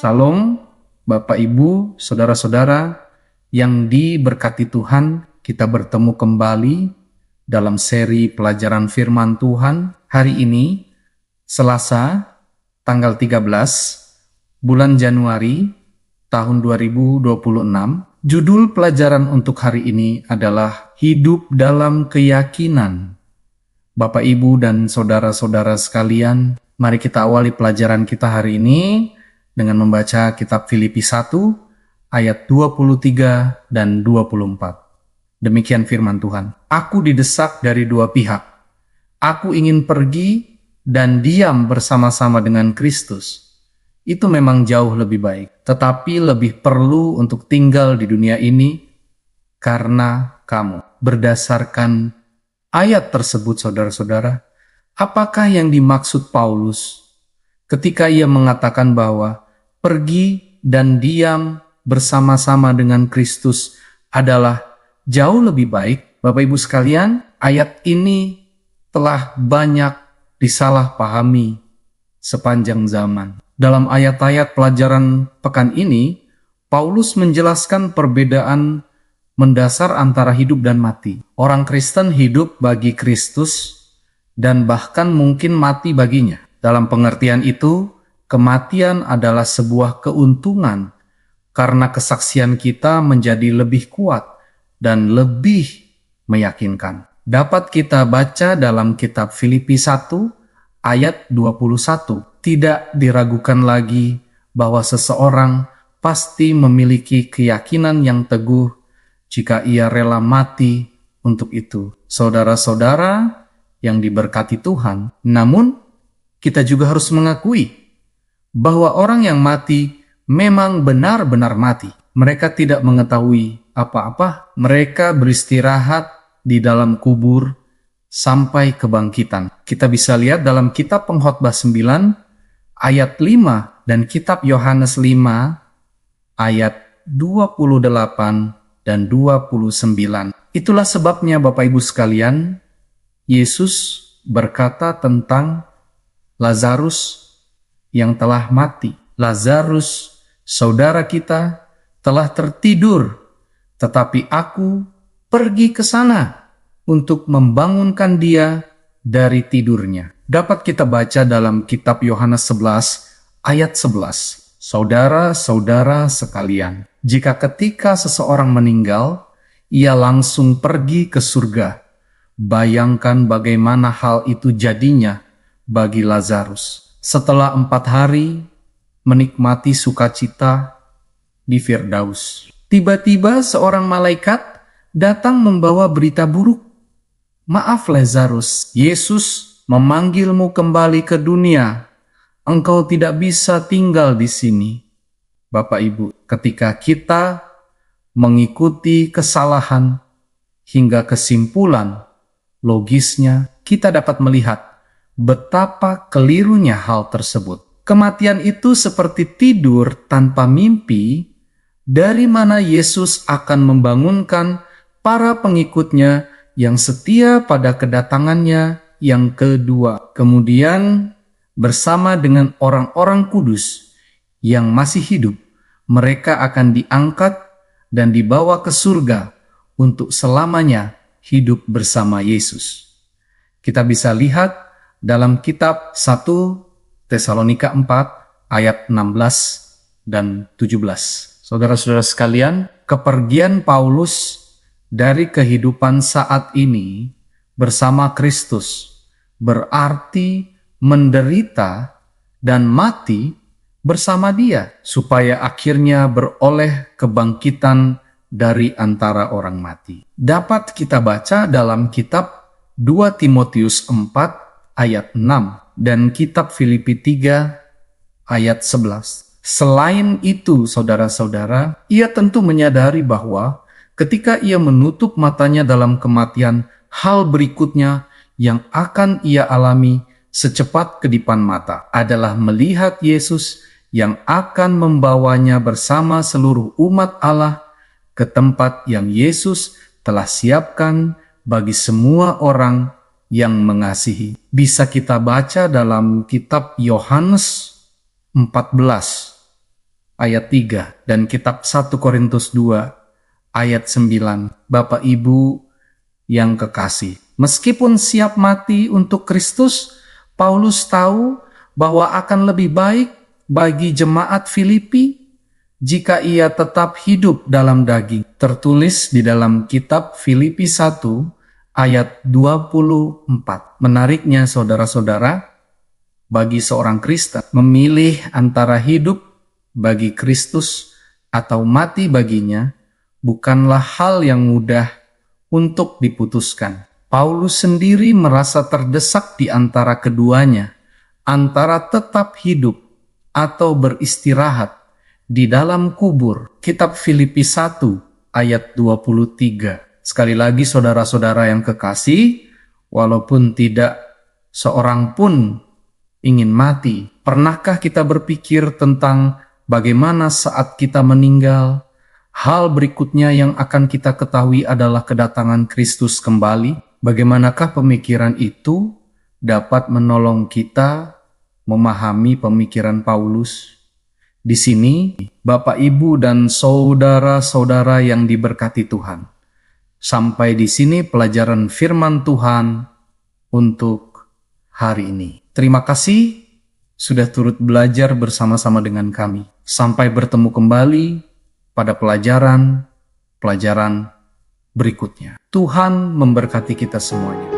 Shalom, Bapak Ibu, Saudara-saudara yang diberkati Tuhan. Kita bertemu kembali dalam seri pelajaran firman Tuhan. Hari ini, Selasa, tanggal 13, bulan Januari, tahun 2026. Judul pelajaran untuk hari ini adalah Hidup dalam Keyakinan. Bapak, Ibu, dan Saudara-saudara sekalian, mari kita awali pelajaran kita hari ini dengan membaca kitab Filipi 1 ayat 23 dan 24. Demikian firman Tuhan. Aku didesak dari dua pihak. Aku ingin pergi dan diam bersama-sama dengan Kristus. Itu memang jauh lebih baik, tetapi lebih perlu untuk tinggal di dunia ini karena kamu. Berdasarkan ayat tersebut, saudara-saudara, apakah yang dimaksud Paulus ketika ia mengatakan bahwa pergi dan diam bersama-sama dengan Kristus adalah jauh lebih baik? Bapak Ibu sekalian, ayat ini telah banyak disalahpahami sepanjang zaman. Dalam ayat-ayat pelajaran pekan ini, Paulus menjelaskan perbedaan mendasar antara hidup dan mati. Orang Kristen hidup bagi Kristus dan bahkan mungkin mati baginya. Dalam pengertian itu, kematian adalah sebuah keuntungan karena kesaksian kita menjadi lebih kuat dan lebih meyakinkan. Dapat kita baca dalam kitab Filipi 1 ayat 21. Tidak diragukan lagi bahwa seseorang pasti memiliki keyakinan yang teguh jika ia rela mati untuk itu. Saudara-saudara yang diberkati Tuhan, namun kita juga harus mengakui bahwa orang yang mati memang benar-benar mati. Mereka tidak mengetahui apa-apa. Mereka beristirahat di dalam kubur sampai kebangkitan. Kita bisa lihat dalam kitab Pengkhotbah 9 ayat 5 dan kitab Yohanes 5 ayat 28 dan 29. Itulah sebabnya Bapak Ibu sekalian, Yesus berkata tentang Lazarus yang telah mati. Lazarus, saudara kita, telah tertidur, tetapi aku pergi ke sana untuk membangunkan dia dari tidurnya. Dapat kita baca dalam kitab Yohanes 11 ayat 11. Saudara-saudara sekalian, jika ketika seseorang meninggal, ia langsung pergi ke surga. Bayangkan bagaimana hal itu jadinya bagi Lazarus. Setelah 4 hari menikmati sukacita di Firdaus, tiba-tiba seorang malaikat datang membawa berita buruk. Maaf Lazarus, Yesus memanggilmu kembali ke dunia. Engkau tidak bisa tinggal di sini. Bapak Ibu, ketika kita mengikuti kesalahan hingga kesimpulan logisnya, kita dapat melihat betapa kelirunya hal tersebut. Kematian itu seperti tidur tanpa mimpi, dari mana Yesus akan membangunkan para pengikutnya yang setia pada kedatangannya yang kedua. Kemudian bersama dengan orang-orang kudus yang masih hidup, mereka akan diangkat dan dibawa ke surga untuk selamanya hidup bersama Yesus. Kita bisa lihat dalam kitab 1 Tesalonika 4 ayat 16 dan 17. Saudara-saudara sekalian, kepergian Paulus dari kehidupan saat ini bersama Kristus berarti menderita dan mati bersama Dia, supaya akhirnya beroleh kebangkitan dari antara orang mati. Dapat kita baca dalam kitab 2 Timotius 4 ayat 6 dan kitab Filipi 3 ayat 11. Selain itu, saudara-saudara, ia tentu menyadari bahwa ketika ia menutup matanya dalam kematian, hal berikutnya yang akan ia alami secepat kedipan mata adalah melihat Yesus yang akan membawanya bersama seluruh umat Allah ke tempat yang Yesus telah siapkan bagi semua orang yang mengasihi. Bisa kita baca dalam kitab Yohanes 14 ayat 3 dan kitab 1 Korintus 2 ayat 9. Bapak Ibu yang kekasih, meskipun siap mati untuk Kristus, Paulus tahu bahwa akan lebih baik bagi jemaat Filipi jika ia tetap hidup dalam daging. Tertulis di dalam kitab Filipi 1 ayat 24. Menariknya saudara-saudara, bagi seorang Kristen memilih antara hidup bagi Kristus atau mati baginya bukanlah hal yang mudah untuk diputuskan. Paulus sendiri merasa terdesak di antara keduanya, antara tetap hidup atau beristirahat di dalam kubur. Kitab Filipi 1 ayat 23. Sekali lagi saudara-saudara yang kekasih, walaupun tidak seorang pun ingin mati, pernahkah kita berpikir tentang bagaimana saat kita meninggal, hal berikutnya yang akan kita ketahui adalah kedatangan Kristus kembali? Bagaimanakah pemikiran itu dapat menolong kita memahami pemikiran Paulus? Di sini, Bapak, Ibu, dan saudara-saudara yang diberkati Tuhan. Sampai di sini pelajaran firman Tuhan untuk hari ini. Terima kasih sudah turut belajar bersama-sama dengan kami. Sampai bertemu kembali pada pelajaran berikutnya. Tuhan memberkati kita semuanya.